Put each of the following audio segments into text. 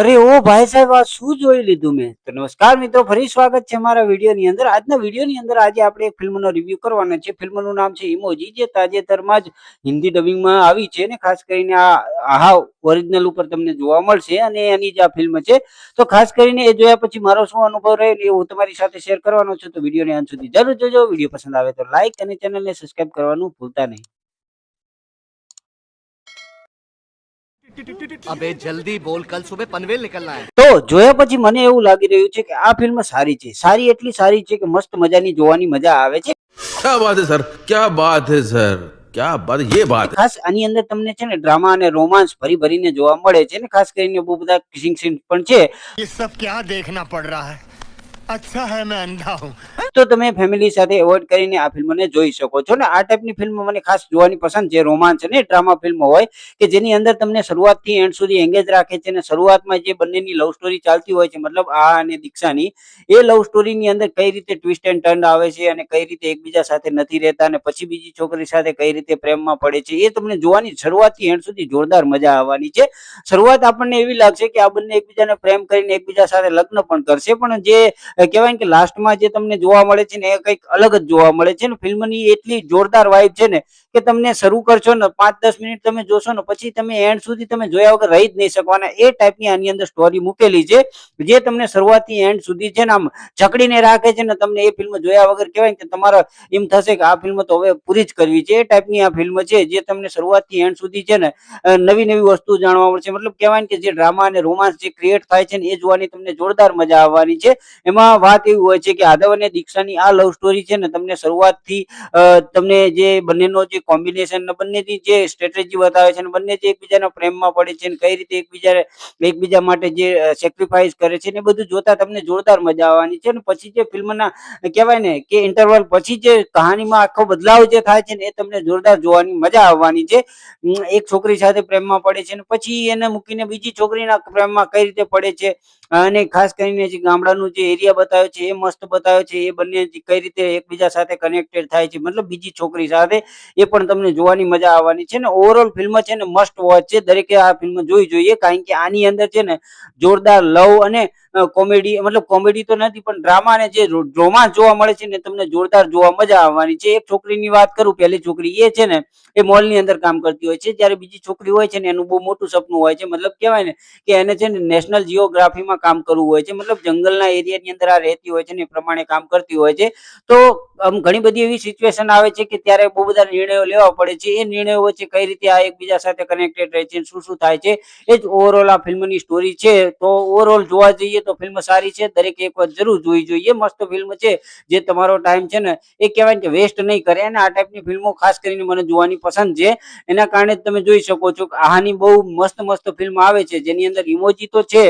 અરે ઓ ભાઈ સાહેબ, આ શું જોઈ લીધું મેં? તો નમસ્કાર મિત્રો, ફરી સ્વાગત છે મારા વિડીયોની અંદર. આજના વિડીયોની અંદર આજે આપણે એક ફિલ્મનો રિવ્યુ કરવાના છે. ફિલ્મનું નામ છે ઇમોજી, જે તાજેતરમાં જ હિન્દી ડબિંગમાં આવી છે ને ખાસ કરીને આ આહા ઓરિજિનલ ઉપર તમને જોવા મળશે અને એની જ આ ફિલ્મ છે. તો ખાસ કરીને એ જોયા પછી મારો શું અનુભવ રહ્યો એ હું તમારી સાથે શેર કરવાનો છું. તો વિડીયોને અંત સુધી જરૂર જોજો. વિડીયો પસંદ આવે તો લાઈક અને ચેનલને સબસ્ક્રાઇબ કરવાનું ભૂલતા નહીં. अबे जल्दी बोल, कल सुबह पनवेल निकलना है। તો જોયા પછી મને એવું લાગી રહ્યું છે કે આ ફિલ્મ સારી છે. સારી એટલી સારી છે કે મસ્ત મજાની જોવાની મજા આવે છે. क्या बात है सर, क्या बात है सर, क्या बात है, ये बात है। ખાસ આની અંદર તમને છે ને ડ્રામા અને રોમાન્સ ભરી ભરીને જોવા મળે છે ને ખાસ કરીને બહુ બધા કિસિંગ સીન પણ છે. ये सब क्या देखना पड़ रहा है। अच्छा है मैं अंधा हूँ। તો તમે ફેમિલી સાથે એવોઇડ કરીને આ ફિલ્મને જોઈ શકો છો. ને આ ટાઈપની ફિલ્મ મને ખાસ જોવાની પસંદ છે. રોમાન્સ અને ડ્રામા ફિલ્મ હોય કે જેની અંદર તમને શરૂઆતથી એન્ડ સુધી એંગેજ રાખે છે. અને શરૂઆતમાં જે બંનેની લવ સ્ટોરી ચાલતી હોય છે, મતલબ આ અને દીક્ષાની, એ લવ સ્ટોરીની અંદર કઈ રીતે ટ્વિસ્ટ એન્ડ ટર્ન આવે છે અને કઈ રીતે એકબીજા સાથે નથી રહેતા અને પછી બીજી છોકરી સાથે કઈ રીતે પ્રેમમાં પડે છે, એ તમને જોવાની શરૂઆતથી એન્ડ સુધી જોરદાર મજા આવવાની છે. શરૂઆત આપણને એવી લાગશે કે આ બંને એકબીજાને પ્રેમ કરીને એકબીજા સાથે લગ્ન પણ કરશે, પણ જે કહેવાય ને કે લાસ્ટમાં જે તમને જોવા મળે છે ને એ કંઈક અલગ જ જોવા મળે છે. ને ફિલ્મની એટલી જોરદાર વાઇબ છે ને કે તમને શરૂ કરશો ને 5-10 મિનિટ તમે જોશો ને પછી તમે એન્ડ સુધી તમે જોયા વગર રહી જ નહીં શકવાના. એ ટાઈપની આની અંદર સ્ટોરી મૂકેલી છે જે તમને શરૂઆતથી એન્ડ સુધી છે ને આમ જકડીને રાખે છે. ને તમને એ ફિલ્મ જોયા વગર કહેવાય કે તમારા એમ થશે કે આ ફિલ્મ તો હવે પૂરી જ કરવી છે. એ ટાઈપની આ ફિલ્મ છે જે તમને શરૂઆતથી એન્ડ સુધી છે ને નવી નવી વસ્તુ જાણવા મળશે. મતલબ કહેવાય કે જે ડ્રામા અને રોમાન્સ જે ક્રિએટ થાય છે ને એ જોવાની તમને જોરદાર મજા આવવાની છે. એમાં વાત એવી હોય છે કે આદવ અને દીક્ષાની આ લવ સ્ટોરી છે ને તમને શરૂઆતથી તમને જે બંનેનો જે કોમ્બિનેશન ને બંનેની જે સ્ટ્રેટેજી બતાવે છે ને બંને જે એકબીજાના પ્રેમમાં પડે છે ને કઈ રીતે એકબીજા માટે જે સેક્રિફાઈસ કરે છે ને બધું જોતા તમને જોરદાર મજા આવવાની છે. ને પછી જે ફિલ્મના કહેવાય ને કે ઇન્ટરવલ પછી જે કહાનીમાં આખો બદલાવ જે થાય છે ને એ તમને જોરદાર જોવાની મજા આવવાની છે. એક છોકરી સાથે પ્રેમમાં પડે છે ને પછી એને મૂકીને બીજી છોકરીના પ્રેમમાં કઈ રીતે પડે છે અને ખાસ કરીને જે ગામડાનું જે એરિયા બતાવ્યો છે એ મસ્ત બતાવ્યો છે. એ બંને કઈ રીતે એકબીજા સાથે કનેક્ટેડ થાય છે, મતલબ બીજી છોકરી સાથે, એ પણ તમને જોવાની મજા આવવાની છે. ને ઓવરઓલ ફિલ્મ છે ને મસ્ટ વોચ છે. દરેકે આ ફિલ્મ જોઈ જોઈએ કારણ કે આની અંદર છે ને જોરદાર લવ અને કોમેડી, મતલબ કોમેડી તો નથી પણ ડ્રામા અને જે રોમાન્સ જોવા મળે છે ને તમને જોરદાર જોવા મજા આવવાની છે. એક છોકરીની વાત કરું, પહેલી છોકરી એ છે ને એ મોલની અંદર કામ કરતી હોય છે, જ્યારે બીજી છોકરી હોય છે ને એનું બહુ મોટું સપનું હોય છે. મતલબ કહેવાય ને કે એને છે ને નેશનલ જીઓગ્રાફીમાં કામ કરવું હોય છે, મતલબ જંગલના એરિયાની અંદર આ રહેતી હોય છે ને એ પ્રમાણે કામ કરતી હોય છે. તો ઘણી બધી એવી સિચ્યુએશન આવે છે કે ત્યારે બહુ બધા નિર્ણયો લેવા પડે છે. એ નિર્ણયો વચ્ચે કઈ રીતે આ એકબીજા સાથે કનેક્ટેડ રહે છે, શું શું થાય છે, એ જ ઓવરઓલ આ ફિલ્મની સ્ટોરી છે. તો ઓવરઓલ જોવા જઈએ તો ફિલ્મ સારી છે. દરેકે એક વાર જરૂર જોઈ જોઈએ. મસ્ત ફિલ્મ છે જે તમારો ટાઈમ છે ને એ કહેવાય કે વેસ્ટ નહીં કરે. અને આ ટાઈપની ફિલ્મો ખાસ કરીને મને જોવાની પસંદ છે. એના કારણે જ તમે જોઈ શકો છો કે આની બહુ મસ્ત મસ્ત ફિલ્મ આવે છે જેની અંદર ઇમોજી તો છે,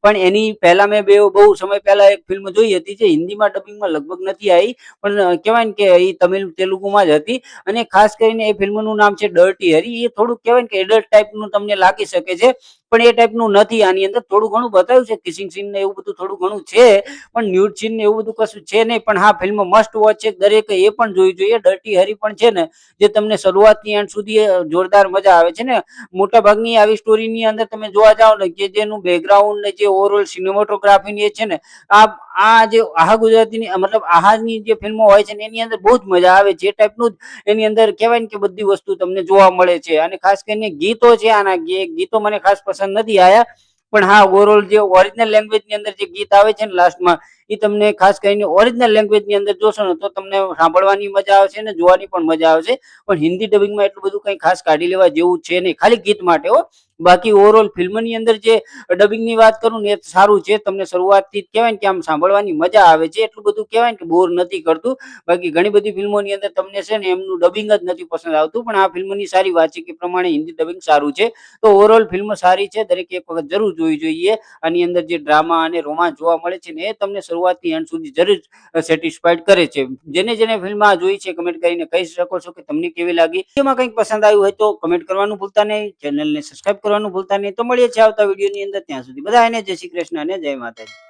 પણ એની પહેલા મેં બહુ સમય પહેલા એક ફિલ્મ જોઈ હતી જે હિન્દીમાં ડબિંગમાં લગભગ નથી આવી, પણ કહેવાય ને કે એ તમિલ તેલુગુમાં જ હતી. અને ખાસ કરીને એ ફિલ્મનું નામ છે ડર્ટી હેરી. એ થોડુંક કહેવાય કે એડલ્ટ ટાઈપનું તમને લાગી શકે છે પણ એ ટાઈપનું નથી. આની અંદર થોડું ઘણું બતાવ્યું છે, કિસિંગ સીન ને એવું બધું થોડું ઘણું છે, પણ ન્યૂડ સીન ને એવું બધું કશું છે નહીં. પણ હા, ફિલ્મ મસ્ટ વોચ છે. દરેકે એ પણ જોઈ જોઈએ. ડર્ટી હેરી પણ છે ને જે તમને શરૂઆતથી એન્ડ સુધી જોરદાર મજા આવે છે. ને મોટા ભાગની આવી સ્ટોરીની અંદર તમે જોવા જાવ ને કે જેનું બેકગ્રાઉન્ડ ને જે ઓવરઓલ સિનેમેટોગ્રાફી એ છે ને આ જે આહા ગુજરાતીની મતલબ આહાની જે ફિલ્મો હોય છે ને એની અંદર બહુ જ મજા આવે છે. એ ટાઈપનું જ એની અંદર કહેવાય ને કે બધી વસ્તુ તમને જોવા મળે છે. અને ખાસ કરીને ગીતો છે, આના ગીતો મને ખાસ પસંદ નથી આયા, પણ હા ઓવરઓલ જે ઓરિજિનલ લેંગ્વેજ ની અંદર જે ગીત આવે છે ને લાસ્ટમાં, એ તમને ખાસ કરીને ઓરિજિનલ લેંગ્વેજ ની અંદર જોશો ને તો તમને સાંભળવાની મજા આવશે ને જોવાની પણ મજા આવશે. પણ હિન્દી ડબિંગમાં એટલું બધું કંઈ ખાસ કાઢી લેવા જેવું છે નહીં, ખાલી ગીત માટે હો. બાકી ઓવરઓલ ફિલ્મની અંદર જે ડબિંગની વાત કરું ને એ સારું છે. તમને શરૂઆતથી જ કહેવાય ને કે આમ સાંભળવાની મજા આવે છે. એટલું બધું કહેવાય ને કે બોર નથી કરતું. બાકી ઘણી બધી ફિલ્મોની અંદર તમને છે ને એમનું ડબિંગ જ નથી પસંદ આવતું, પણ આ ફિલ્મની સારી વાત છે કે પ્રમાણે હિન્દી ડબિંગ સારું છે. તો ઓવરઓલ ફિલ્મ સારી છે. દરેક એક વખત જરૂર જોવી જોઈએ. આની અંદર જે ડ્રામા અને રોમાન્સ જોવા મળે છે ને એ તમને શરૂઆતથી એન્ડ સુધી જરૂર સેટિસ્ફાઈડ કરે છે. જેને ફિલ્મ આ જોઈ છે કમેન્ટ કરીને કહી શકો છો કે તમને કેવી લાગી. એમાં કંઈક પસંદ આવ્યું હોય તો કમેન્ટ કરવાનું ભૂલતા નહીં, ચેનલને સબસ્ક્રાઇબ કરવાનું ભૂલતા નહીં. તો મળીએ છીએ આવતા વિડીયોની અંદર. ત્યાં સુધી બધાને જય શ્રી કૃષ્ણ અને જય માતાજી.